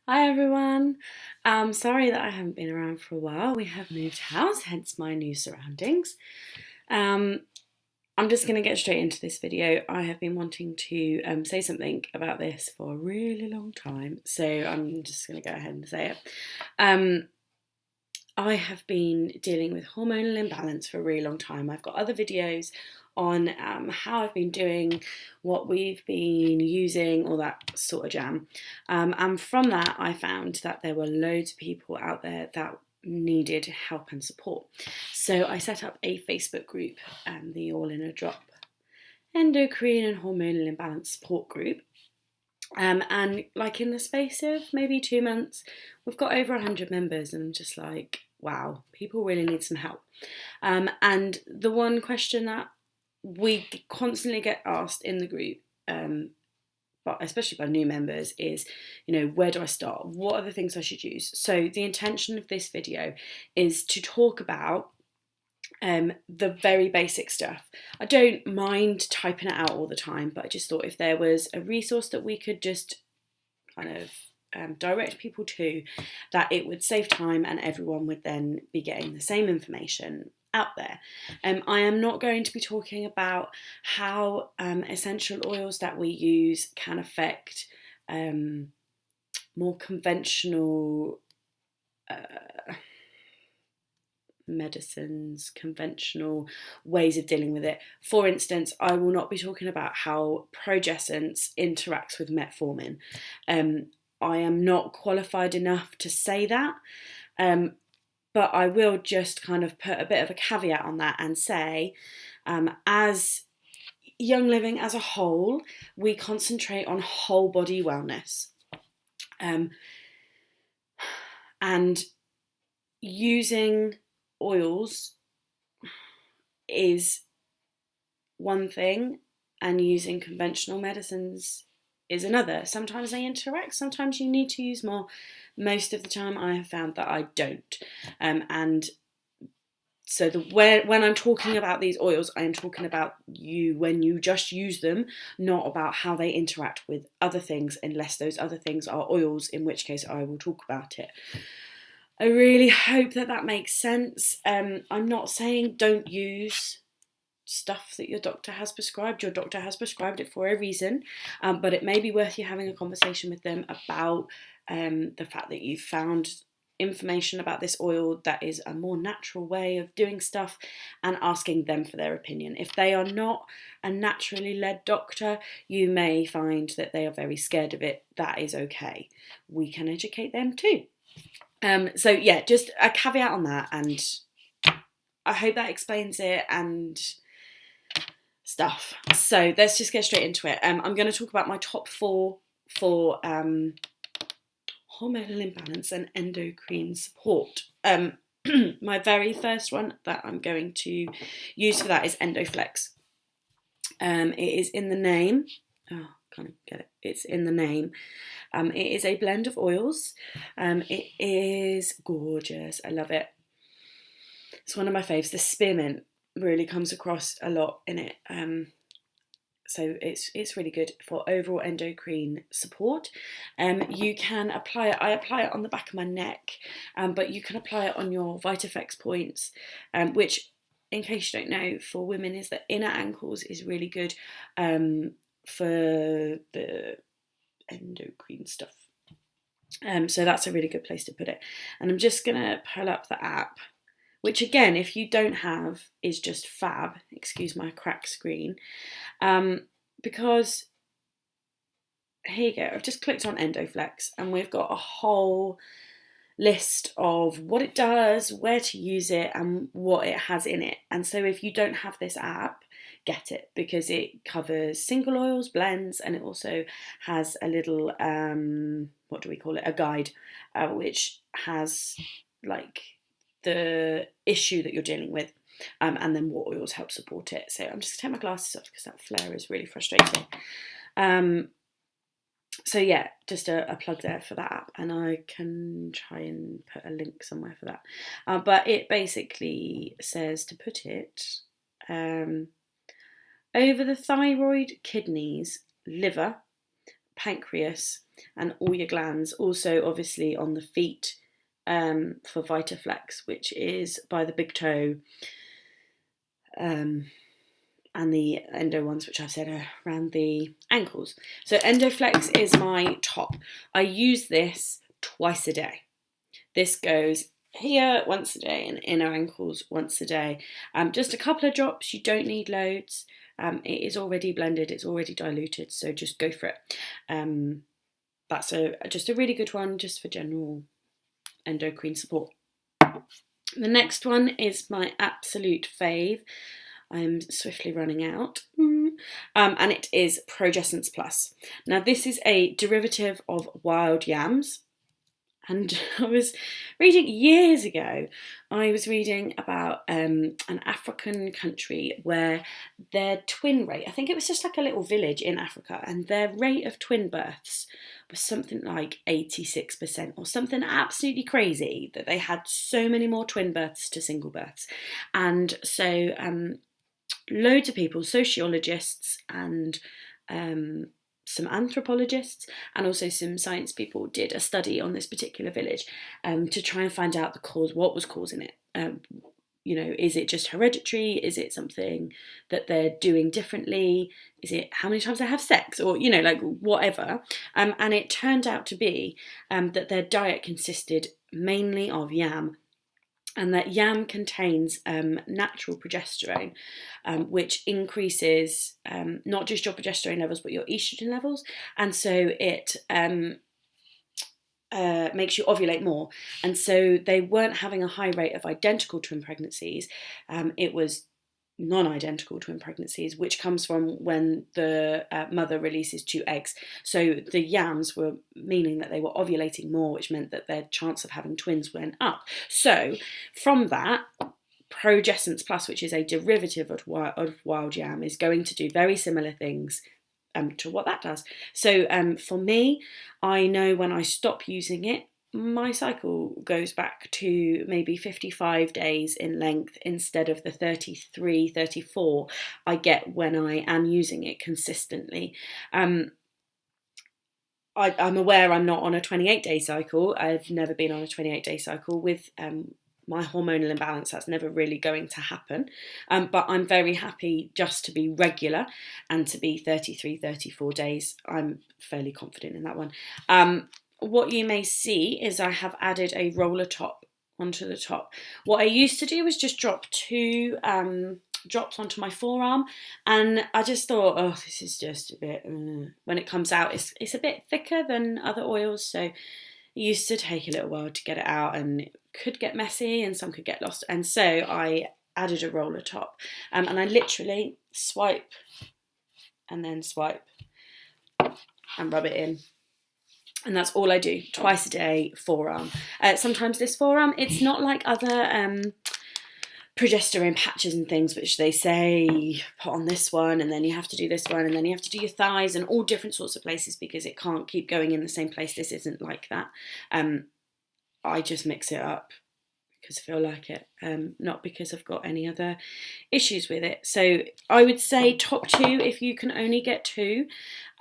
Hi everyone. Sorry that I haven't been around for a while. We have moved house, hence my new surroundings. Um, I'm just going to get straight into this video. I have been wanting to say something about this for a really long time, so I'm just going to go ahead and say it. I have been dealing with hormonal imbalance for a really long time. I've got other videos on how I've been doing, what we've been using, all that sort of jam. And from that, I found that there were loads of people out there that needed help and support. So I set up a Facebook group, the All in a Drop Endocrine and Hormonal Imbalance Support Group. And like in the space of maybe 2 months, we've got over 100 members, and I'm just like, wow, people really need some help. And the one question that we constantly get asked in the group, but especially by new members, is, where do I start? What are the things I should use? So the intention of this video is to talk about the very basic stuff. I don't mind typing it out all the time, but I just thought if there was a resource that we could just kind of direct people to, that it would save time and everyone would then be getting the same information out there. I am not going to be talking about how essential oils that we use can affect more conventional medicines, conventional ways of dealing with it. For instance, I will not be talking about how progesterone interacts with metformin. I am not qualified enough to say that, but I will just kind of put a bit of a caveat on that and say, as Young Living as a whole, we concentrate on whole body wellness. And using oils is one thing, and using conventional medicines is another. Sometimes they interact, sometimes you need to use more. Most of the time I have found that I don't. And so when I'm talking about these oils, I am talking about when you just use them, not about how they interact with other things, unless those other things are oils, in which case I will talk about it. I really hope that makes sense. I'm not saying don't use stuff that your doctor has prescribed. Your doctor has prescribed it for a reason, but it may be worth you having a conversation with them about the fact that you've found information about this oil that is a more natural way of doing stuff, and asking them for their opinion. If they are not a naturally led doctor, you may find that they are very scared of it. That is okay. We can educate them too. So yeah, just a caveat on that, and I hope that explains it and stuff. So let's just get straight into it. I'm going to talk about my top 4 for hormonal imbalance and endocrine support. My very first one that I'm going to use for that is EndoFlex. It is in the name. Oh, can't get it. It's in the name. It is a blend of oils. It is gorgeous. I love it. It's one of my faves. The spearmint really comes across a lot in it. So it's really good for overall endocrine support. You can apply it. I apply it on the back of my neck, but you can apply it on your VitaFlex points, which, in case you don't know, for women is the inner ankles is really good for the endocrine stuff. So that's a really good place to put it. And I'm just gonna pull up the app, which again, if you don't have, is just fab. Excuse my cracked screen. Because here you go, I've just clicked on EndoFlex and we've got a whole list of what it does, where to use it, and what it has in it. And so if you don't have this app, get it, because it covers single oils, blends, and it also has a little, what do we call it, a guide, which has like the issue that you're dealing with, and then what oils help support it. So I'm just going to take my glasses off because that flare is really frustrating. So yeah, just a plug there for that app, and I can try and put a link somewhere for that. But it basically says to put it over the thyroid, kidneys, liver, pancreas, and all your glands. Also, obviously, on the feet for VitaFlex, which is by the big toe, and the Endo ones, which I've said are around the ankles. So EndoFlex is my top. I use this twice a day. This goes here once a day and inner ankles once a day. Just a couple of drops, you don't need loads. It is already blended, it's already diluted, so just go for it. That's just a really good one just for general endocrine support. The next one is my absolute fave. I'm swiftly running out. And it is Progesterone Plus. Now this is a derivative of wild yams. And I was reading years ago, I was reading about an African country where their twin rate, I think it was just like a little village in Africa, and their rate of twin births was something like 86% or something absolutely crazy, that they had so many more twin births to single births. And so loads of people, sociologists and some anthropologists and also some science people did a study on this particular village to try and find out the cause, what was causing it. Is it just hereditary? Is it something that they're doing differently? Is it how many times they have sex, or like whatever? And it turned out to be that their diet consisted mainly of yam. And that yam contains natural progesterone, which increases not just your progesterone levels, but your estrogen levels. And so it makes you ovulate more. And so they weren't having a high rate of identical twin pregnancies. It was non-identical twin pregnancies, which comes from when the mother releases 2 eggs. So the yams were meaning that they were ovulating more, which meant that their chance of having twins went up. So from that, Progesterone Plus, which is a derivative of wild yam, is going to do very similar things to what that does. So for me, I know when I stop using it, my cycle goes back to maybe 55 days in length instead of the 33, 34 I get when I am using it consistently. I'm aware I'm not on a 28-day cycle. I've never been on a 28-day cycle with my hormonal imbalance. That's never really going to happen. But I'm very happy just to be regular and to be 33, 34 days. I'm fairly confident in that one. What you may see is I have added a roller top onto the top. What I used to do was just drop 2 drops onto my forearm, and I just thought, oh, this is just a bit, when it comes out, it's a bit thicker than other oils, so it used to take a little while to get it out, and it could get messy and some could get lost, and so I added a roller top, and I literally swipe and then swipe and rub it in. And that's all I do, twice a day, forearm. Sometimes this forearm, it's not like other progesterone patches and things, which they say put on this one, and then you have to do this one, and then you have to do your thighs and all different sorts of places because it can't keep going in the same place. This isn't like that. I just mix it up because I feel like it, not because I've got any other issues with it. So I would say top 2, if you can only get 2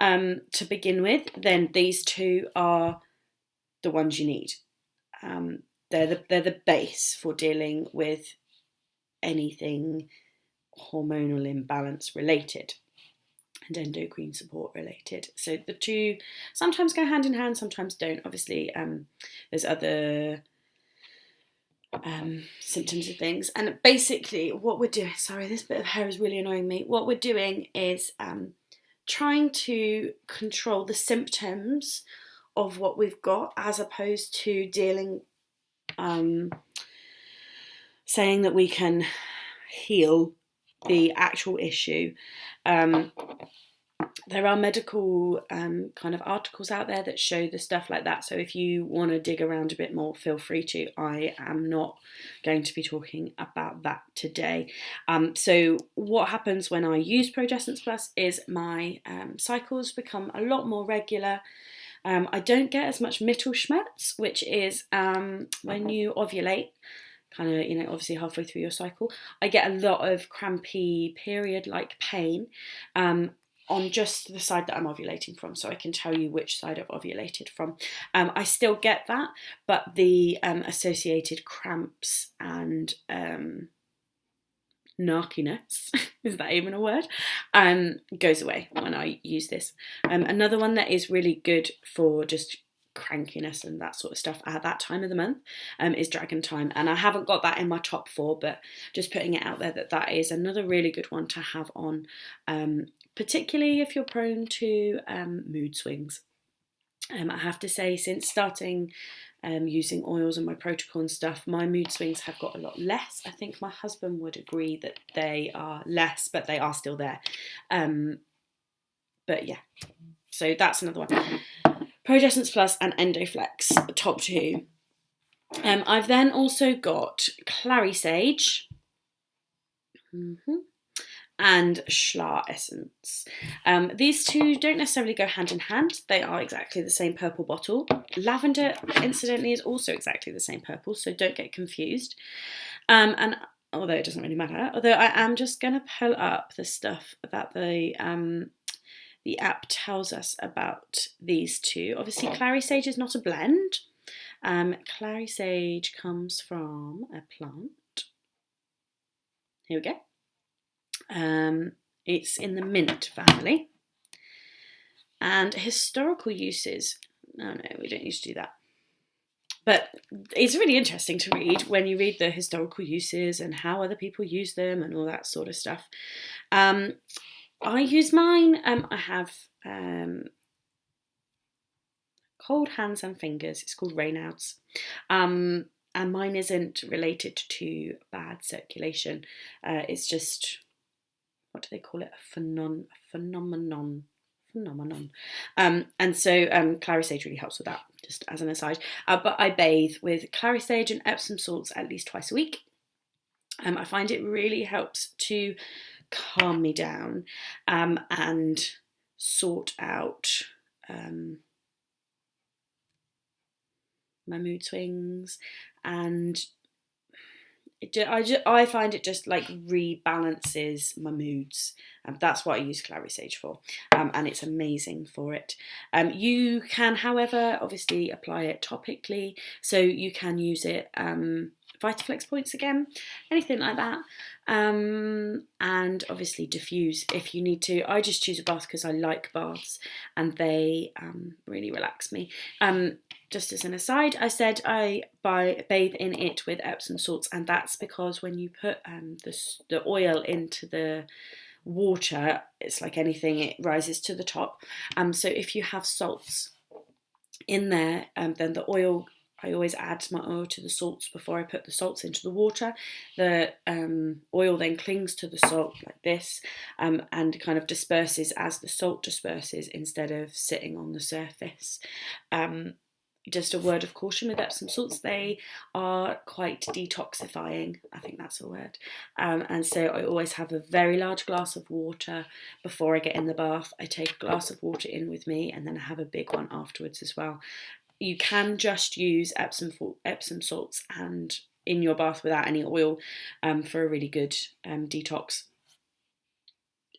to begin with, then these 2 are the ones you need. They're the base for dealing with anything hormonal imbalance related and endocrine support related. So the 2 sometimes go hand in hand, sometimes don't. Obviously, there's other symptoms of things, and basically what we're doing, sorry, this bit of hair is really annoying me. What we're doing is trying to control the symptoms of what we've got, as opposed to dealing saying that we can heal the actual issue. There are medical kind of articles out there that show the stuff like that. So if you want to dig around a bit more, feel free to. I am not going to be talking about that today. So what happens when I use Progesterone Plus is my cycles become a lot more regular. I don't get as much Mittelschmerz, which is when you ovulate, kind of, obviously halfway through your cycle. I get a lot of crampy period-like pain. on just the side that I'm ovulating from, so I can tell you which side I've ovulated from. I still get that, but the associated cramps and narkiness, is that even a word, goes away when I use this. Another one that is really good for just crankiness and that sort of stuff at that time of the month is Dragon Time, and I haven't got that in my top 4, but just putting it out there that is another really good one to have on, particularly if you're prone to mood swings. I have to say, since starting using oils and my protocol and stuff, my mood swings have got a lot less. I think my husband would agree that they are less, but they are still there. But yeah, so that's another one. Progesterone Plus and EndoFlex, the top 2. I've then also got Clary Sage. And Schlar Essence. These two don't necessarily go hand in hand. They are exactly the same purple bottle. Lavender, incidentally, is also exactly the same purple, so don't get confused. And although it doesn't really matter, although I am just going to pull up the stuff that the app tells us about these two. Obviously, Clary Sage is not a blend. Clary Sage comes from a plant. Here we go. It's in the mint family. And historical uses. No, we don't used to do that. But it's really interesting to read when you read the historical uses and how other people use them and all that sort of stuff. I use mine. I have cold hands and fingers. It's called Raynaud's. And mine isn't related to bad circulation. It's just, what do they call it? A phenomenon. And so Clary Sage really helps with that, just as an aside. But I bathe with Clary Sage and Epsom salts at least twice a week. I find it really helps to calm me down and sort out my mood swings, and I find it just like rebalances my moods. That's what I use Clary Sage for, and it's amazing for it. You can, however, obviously apply it topically, so you can use it Vitaflex points again, anything like that, and obviously diffuse if you need to. I just choose a bath because I like baths and they really relax me. Just as an aside, I said I bathe in it with Epsom salts, and that's because when you put the oil into the water, it's like anything, it rises to the top. So if you have salts in there, then the oil, I always add my oil to the salts before I put the salts into the water. The oil then clings to the salt like this, and kind of disperses as the salt disperses instead of sitting on the surface. Just a word of caution with Epsom salts, they are quite detoxifying, I think that's a word. And so I always have a very large glass of water before I get in the bath. I take a glass of water in with me, and then I have a big one afterwards as well. You can just use Epsom salts and in your bath without any oil for a really good detox.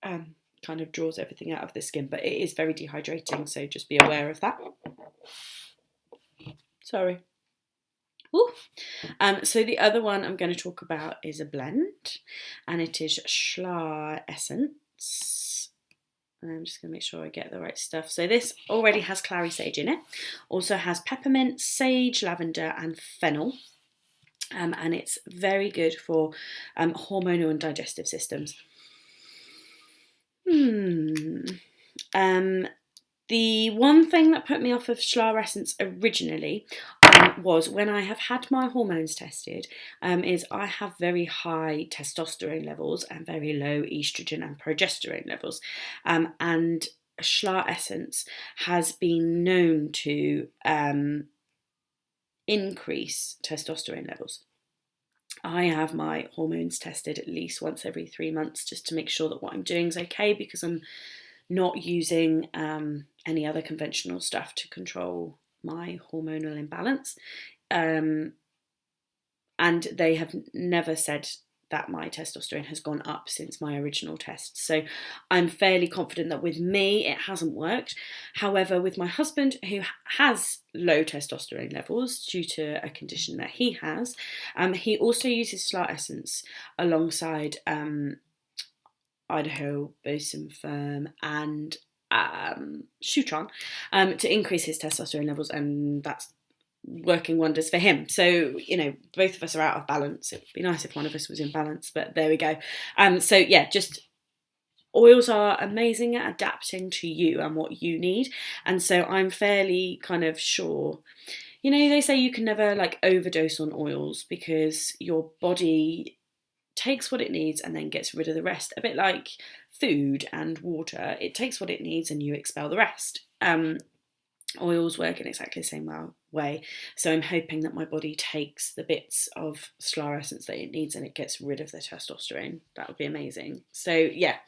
Kind of draws everything out of the skin, but it is very dehydrating, so just be aware of that. Sorry. So the other one I'm going to talk about is a blend, and it is Schlar Essence. I'm just going to make sure I get the right stuff. So this already has Clary Sage in it. Also has peppermint, sage, lavender and fennel. And it's very good for hormonal and digestive systems. The one thing that put me off of Schlar Essence originally was when I have had my hormones tested, is I have very high testosterone levels and very low estrogen and progesterone levels. And Schlar Essence has been known to increase testosterone levels. I have my hormones tested at least once every 3 months just to make sure that what I'm doing is okay, because I'm not using any other conventional stuff to control my hormonal imbalance. And they have never said that my testosterone has gone up since my original test. So I'm fairly confident that with me it hasn't worked. However, with my husband, who has low testosterone levels due to a condition that he has, he also uses Slar Essence alongside Idaho Bosom Firm and Shutron to increase his testosterone levels, and that's working wonders for him. So, you know, both of us are out of balance. It would be nice if one of us was in balance, but there we go. So yeah, just oils are amazing at adapting to you and what you need. And so I'm fairly kind of sure, you know, they say you can never like overdose on oils because your body takes what it needs and then gets rid of the rest. A bit like food and water, it takes what it needs and you expel the rest. Oils work in exactly the same way. So I'm hoping that my body takes the bits of Slar Essence that it needs and it gets rid of the testosterone. That would be amazing. So yeah,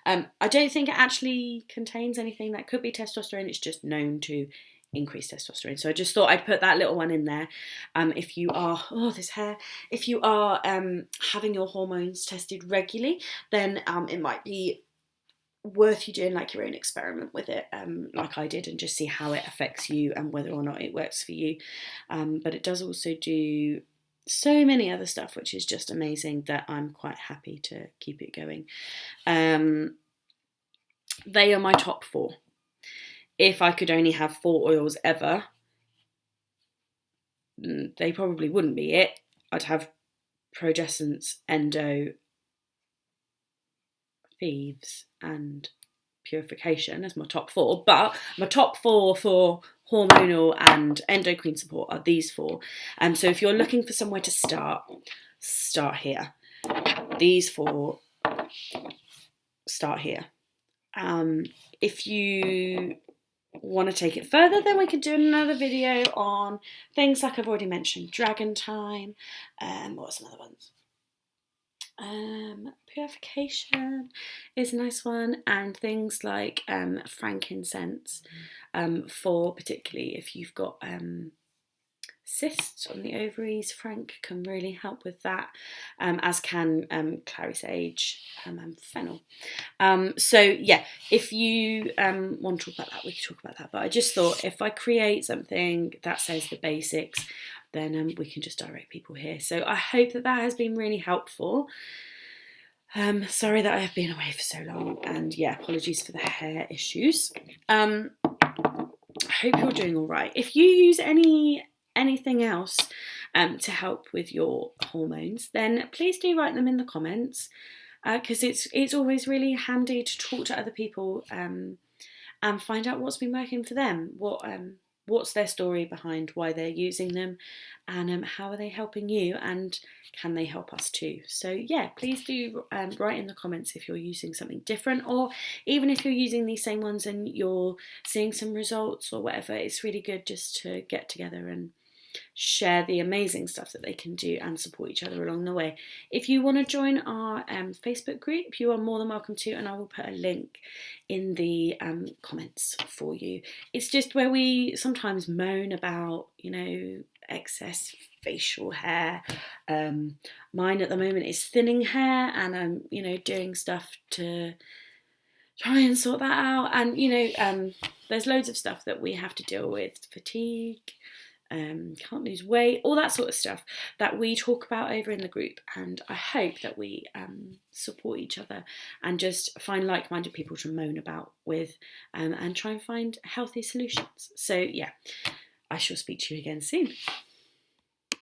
I don't think it actually contains anything that could be testosterone. It's just known to increase testosterone. So I just thought I'd put that little one in there. If you are, if you are having your hormones tested regularly, then it might be worth you doing like your own experiment with it, like I did, and just see how it affects you and whether or not it works for you. But it does also do so many other stuff, which is just amazing, that I'm quite happy to keep it going. They are my top 4. If I could only have 4 oils ever, they probably wouldn't be it. I'd have Progesterone, Endo, Thieves and Purification as my top 4, but my top 4 for hormonal and endocrine support are these 4. So if you're looking for somewhere to start here. These 4, start here. If you want to take it further, then we could do another video on things like I've already mentioned, Dragon Time, what's some other ones? Purification is a nice one, and things like frankincense, for particularly if you've got cysts on the ovaries. Frank can really help with that, as can Clary Sage and fennel. So yeah, if you want to talk about that, we can talk about that. But I just thought if I create something that says the basics, then we can just direct people here. So I hope that has been really helpful. Sorry that I have been away for so long, and yeah, apologies for the hair issues. I hope you're doing all right. If you use anything else to help with your hormones, then please do write them in the comments, because it's always really handy to talk to other people and find out what's been working for them, what's their story behind why they're using them, and how are they helping you, and can they help us too. So yeah, please do write in the comments if you're using something different, or even if you're using these same ones and you're seeing some results or whatever. It's really good just to get together and share the amazing stuff that they can do and support each other along the way. If you want to join our Facebook group, you are more than welcome to, and I will put a link in the comments for you. It's just where we sometimes moan about, you know, excess facial hair. Mine at the moment is thinning hair, and I'm, you know, doing stuff to try and sort that out. And, you know, there's loads of stuff that we have to deal with, fatigue, can't lose weight, all that sort of stuff that we talk about over in the group. And I hope that we support each other and just find like-minded people to moan about with, and try and find healthy solutions. So yeah, I shall speak to you again soon.